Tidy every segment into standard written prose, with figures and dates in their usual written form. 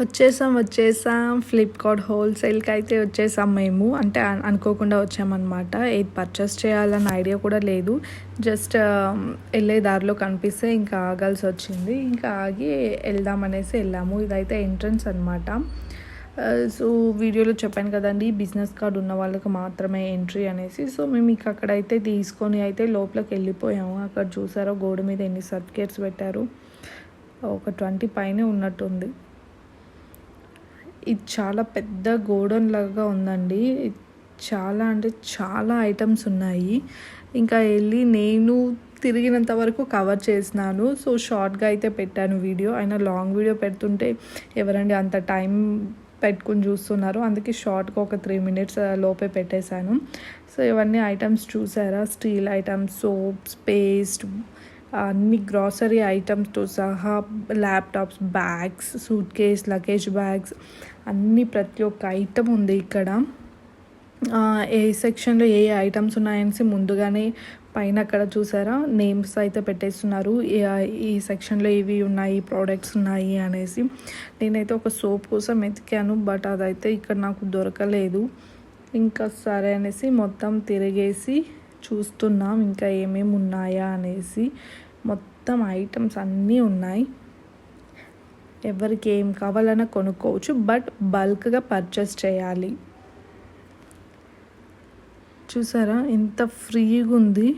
వచ్చేసాం ఫ్లిప్కార్ట్ హోల్సేల్కి అయితే వచ్చేసాం మేము. అంటే అనుకోకుండా వచ్చామన్నమాట. ఏది పర్చేస్ చేయాలన్న ఐడియా కూడా లేదు. జస్ట్ వెళ్ళే దారిలో కనిపిస్తే ఇంకా ఆగాల్సి వచ్చింది. ఇంకా ఆగి వెళ్దామనేసి వెళ్ళాము. ఇదైతే ఎంట్రన్స్ అనమాట. సో వీడియోలో చెప్పాను కదండి, బిజినెస్ కార్డ్ ఉన్న వాళ్ళకి మాత్రమే ఎంట్రీ అనేసి. సో మేము ఇక అక్కడైతే తీసుకొని అయితే లోపలికి వెళ్ళిపోయాము. అక్కడ చూసారో గోడ మీద ఎన్ని సర్టిఫికేట్స్ పెట్టారు, ఒక 20 పైనే ఉన్నట్టుంది. ఇది చాలా పెద్ద గోడౌన్ లాగా ఉందండి. చాలా అంటే చాలా ఐటమ్స్ ఉన్నాయి. ఇంకా వెళ్ళి నేను తిరిగినంత వరకు కవర్ చేసినాను. సో షార్ట్గా అయితే పెట్టాను వీడియో. అయినా లాంగ్ వీడియో పెడుతుంటే ఎవరండి అంత టైం పెట్టుకుని చూస్తున్నారు, అందుకే షార్ట్గా ఒక 3 మినిట్స్ లోపే పెట్టేశాను. సో ఇవన్నీ ఐటమ్స్ చూసారా, స్టీల్ ఐటమ్స్, సోప్స్, పేస్ట్, అన్ని గ్రాసరీ ఐటమ్స్తో సహా, laptops, bags, suit case, luggage bags, అన్నీ ప్రతి ఒక్క ఐటమ్ ఉంది ఇక్కడ. ఏ సెక్షన్లో ఏ ఐటమ్స్ ఉన్నాయనేసి ముందుగానే పైన అక్కడ చూసారా నేమ్స్ అయితే పెట్టేస్తున్నారు. ఈ సెక్షన్లో ఇవి ఉన్నాయి, ప్రోడక్ట్స్ ఉన్నాయి అనేసి. నేనైతే ఒక సోప్ కోసం వెతికాను, బట్ అదైతే ఇక్కడ నాకు దొరకలేదు. ఇంకా సరే అనేసి మొత్తం తిరిగేసి చూస్తున్నాం ఇంకా ఏమేమి ఉన్నాయా అనేసి. మొత్తం ఐటమ్స్ అన్నీ ఉన్నాయి. ఎవరికి ఏం కావాలన్నా కొనుక్కోవచ్చు, బట్ బల్క్గా పర్చేస్ చేయాలి. చూసారా ఎంత ఫ్రీగా ఉంది,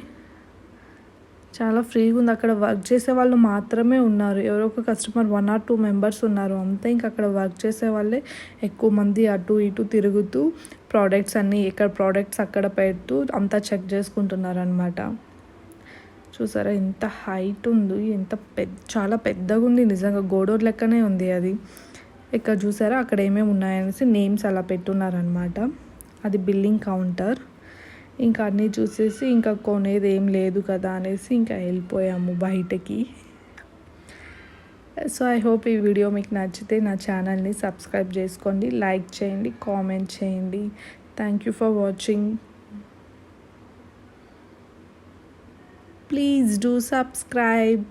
చాలా ఫ్రీగా ఉంది. అక్కడ వర్క్ చేసే వాళ్ళు మాత్రమే ఉన్నారు, ఎవరో ఒక కస్టమర్ 1 or 2 మెంబర్స్ ఉన్నారు అంతే. ఇంకా అక్కడ వర్క్ చేసే వాళ్ళే ఎక్కువ మంది అటు ఇటు తిరుగుతూ ప్రోడక్ట్స్ అన్నీ ఎక్కడ ప్రోడక్ట్స్ అక్కడ పెడుతూ అంతా చెక్ చేసుకుంటున్నారు అనమాట. చూసారా ఎంత హైట్ ఉంది, ఎంత చాలా పెద్దగా ఉంది, నిజంగా గోడౌన్ లెక్కనే ఉంది అది. ఇక్కడ చూసారా అక్కడ ఏమేమి ఉన్నాయనేసి నేమ్స్ అలా పెట్టున్నారనమాట. అది బిల్లింగ్ కౌంటర్. ఇంకా అన్నీ చూసేసి ఇంకా కొనేది ఏం లేదు కదా అనేసి ఇంకా వెళ్ళిపోయాము బయటకి. సో ఐ హోప్ ఈ వీడియో మీకు నచ్చితే నా ఛానల్ని సబ్స్క్రైబ్ చేసుకోండి, లైక్ చేయండి, కామెంట్ చేయండి. Thank you for watching. Please do subscribe.